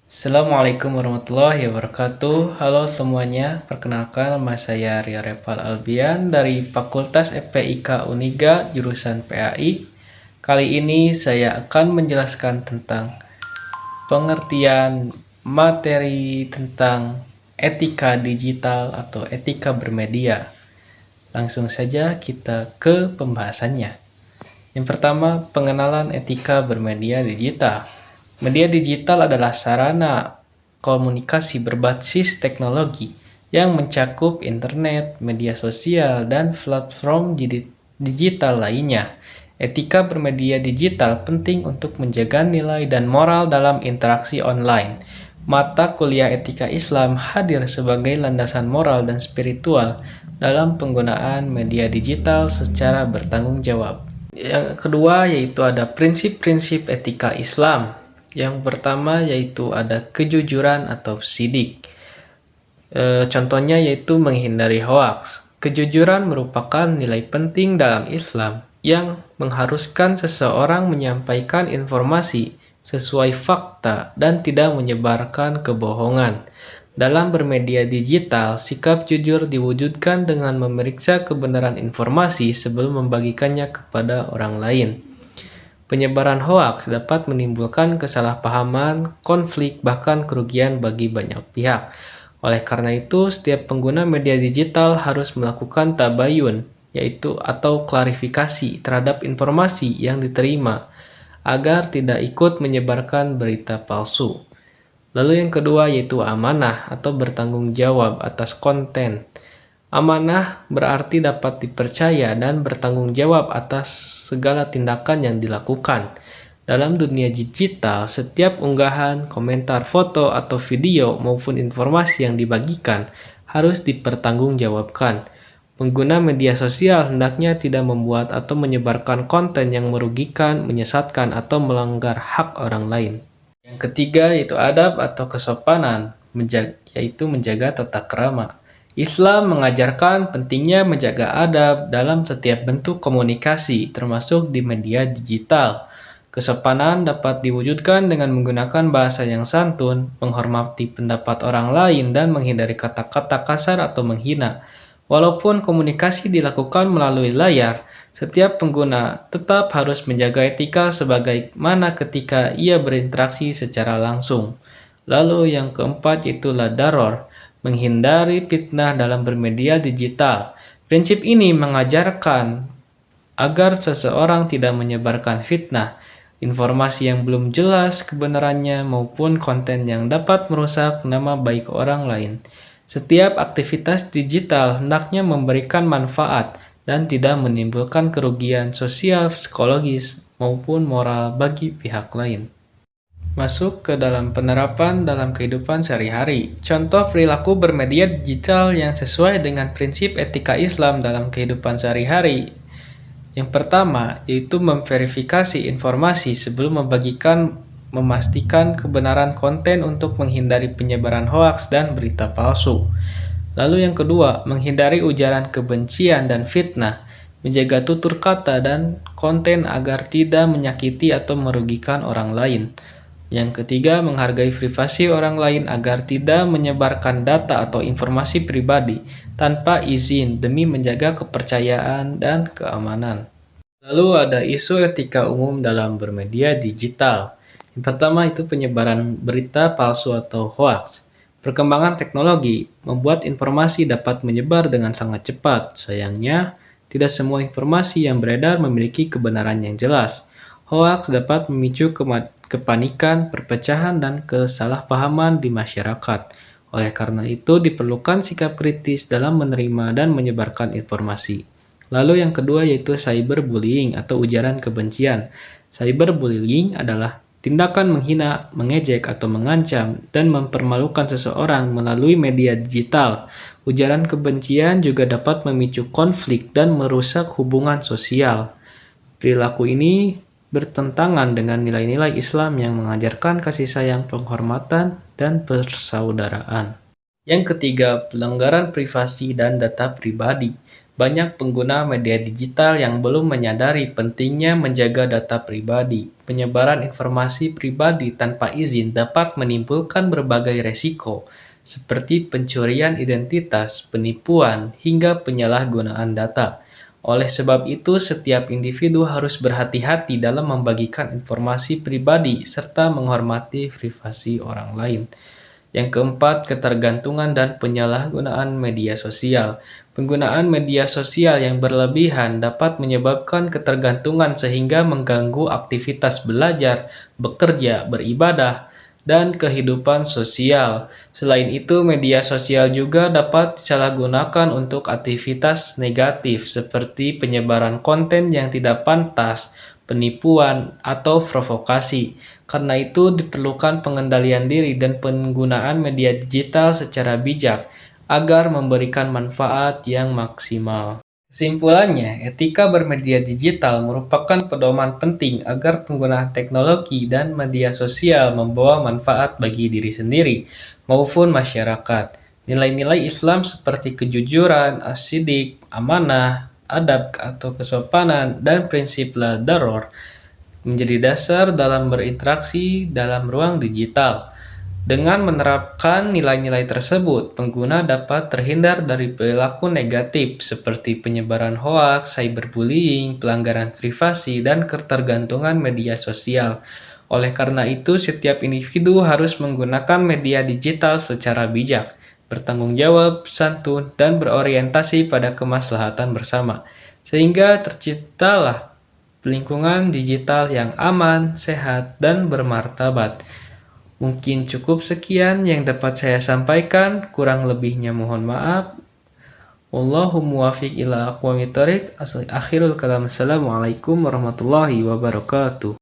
Assalamualaikum warahmatullahi wabarakatuh. Halo semuanya, perkenalkan nama saya Rio Reval Albian dari Fakultas FPIK Uniga jurusan PAI. Kali ini saya akan menjelaskan tentang pengertian materi tentang etika digital atau etika bermedia. Langsung saja kita ke pembahasannya. Yang pertama, pengenalan etika bermedia digital. Media digital adalah sarana komunikasi berbasis teknologi yang mencakup internet, media sosial, dan platform digital lainnya. Etika bermedia digital penting untuk menjaga nilai dan moral dalam interaksi online. Mata kuliah etika Islam hadir sebagai landasan moral dan spiritual dalam penggunaan media digital secara bertanggung jawab. Yang kedua yaitu ada prinsip-prinsip etika Islam. Yang pertama yaitu ada kejujuran atau sidik. Contohnya yaitu menghindari hoaks. Kejujuran merupakan nilai penting dalam Islam yang mengharuskan seseorang menyampaikan informasi sesuai fakta dan tidak menyebarkan kebohongan. Dalam bermedia digital, sikap jujur diwujudkan dengan memeriksa kebenaran informasi sebelum membagikannya kepada orang lain. Penyebaran hoaks dapat menimbulkan kesalahpahaman, konflik, bahkan kerugian bagi banyak pihak. Oleh karena itu, setiap pengguna media digital harus melakukan tabayun, yaitu atau klarifikasi terhadap informasi yang diterima, agar tidak ikut menyebarkan berita palsu. Lalu yang kedua yaitu amanah atau bertanggung jawab atas konten. Amanah berarti dapat dipercaya dan bertanggung jawab atas segala tindakan yang dilakukan. Dalam dunia digital, setiap unggahan, komentar, foto, atau video maupun informasi yang dibagikan harus dipertanggungjawabkan. Pengguna media sosial hendaknya tidak membuat atau menyebarkan konten yang merugikan, menyesatkan, atau melanggar hak orang lain. Yang ketiga yaitu adab atau kesopanan, yaitu menjaga tata krama. Islam mengajarkan pentingnya menjaga adab dalam setiap bentuk komunikasi, termasuk di media digital. Kesopanan dapat diwujudkan dengan menggunakan bahasa yang santun, menghormati pendapat orang lain, dan menghindari kata-kata kasar atau menghina. Walaupun komunikasi dilakukan melalui layar, setiap pengguna tetap harus menjaga etika sebagaimana ketika ia berinteraksi secara langsung. Lalu yang keempat yaitu daror, menghindari fitnah dalam bermedia digital. Prinsip ini mengajarkan agar seseorang tidak menyebarkan fitnah, informasi yang belum jelas kebenarannya maupun konten yang dapat merusak nama baik orang lain. Setiap aktivitas digital hendaknya memberikan manfaat dan tidak menimbulkan kerugian sosial, psikologis, maupun moral bagi pihak lain. Masuk ke dalam penerapan dalam kehidupan sehari-hari. Contoh perilaku bermedia digital yang sesuai dengan prinsip etika Islam dalam kehidupan sehari-hari. Yang pertama, yaitu memverifikasi informasi sebelum membagikan, memastikan kebenaran konten untuk menghindari penyebaran hoaks dan berita palsu. Lalu yang kedua, menghindari ujaran kebencian dan fitnah, menjaga tutur kata dan konten agar tidak menyakiti atau merugikan orang lain. Yang ketiga, menghargai privasi orang lain agar tidak menyebarkan data atau informasi pribadi tanpa izin demi menjaga kepercayaan dan keamanan. Lalu ada isu etika umum dalam bermedia digital. Yang pertama itu penyebaran berita palsu atau hoax. Perkembangan teknologi membuat informasi dapat menyebar dengan sangat cepat. Sayangnya, tidak semua informasi yang beredar memiliki kebenaran yang jelas. Hoax dapat memicu kepanikan, perpecahan, dan kesalahpahaman di masyarakat. Oleh karena itu, diperlukan sikap kritis dalam menerima dan menyebarkan informasi. Lalu yang kedua yaitu cyberbullying atau ujaran kebencian. Cyberbullying adalah tindakan menghina, mengejek, atau mengancam dan mempermalukan seseorang melalui media digital. Ujaran kebencian juga dapat memicu konflik dan merusak hubungan sosial. Perilaku ini bertentangan dengan nilai-nilai Islam yang mengajarkan kasih sayang, penghormatan, dan persaudaraan. Yang ketiga, pelanggaran privasi dan data pribadi. Banyak pengguna media digital yang belum menyadari pentingnya menjaga data pribadi. Penyebaran informasi pribadi tanpa izin dapat menimbulkan berbagai resiko, seperti pencurian identitas, penipuan, hingga penyalahgunaan data. Oleh sebab itu, setiap individu harus berhati-hati dalam membagikan informasi pribadi serta menghormati privasi orang lain. Yang keempat, ketergantungan dan penyalahgunaan media sosial. Penggunaan media sosial yang berlebihan dapat menyebabkan ketergantungan sehingga mengganggu aktivitas belajar, bekerja, beribadah, dan kehidupan sosial. Selain itu, media sosial juga dapat disalahgunakan untuk aktivitas negatif seperti penyebaran konten yang tidak pantas, penipuan, atau provokasi. Karena itu, diperlukan pengendalian diri dan penggunaan media digital secara bijak agar memberikan manfaat yang maksimal. Kesimpulannya, etika bermedia digital merupakan pedoman penting agar penggunaan teknologi dan media sosial membawa manfaat bagi diri sendiri maupun masyarakat. Nilai-nilai Islam seperti kejujuran, as-siddiq, amanah, adab atau kesopanan, dan prinsip la daror menjadi dasar dalam berinteraksi dalam ruang digital. Dengan menerapkan nilai-nilai tersebut, pengguna dapat terhindar dari perilaku negatif seperti penyebaran hoaks, cyberbullying, pelanggaran privasi, dan ketergantungan media sosial. Oleh karena itu, setiap individu harus menggunakan media digital secara bijak, bertanggung jawab, santun, dan berorientasi pada kemaslahatan bersama, sehingga terciptalah lingkungan digital yang aman, sehat, dan bermartabat. Mungkin cukup sekian yang dapat saya sampaikan, kurang lebihnya mohon maaf. Wallahu muwaffiq ila aqwamit thoriq. Akhirul kalam. Assalamualaikum warahmatullahi wabarakatuh.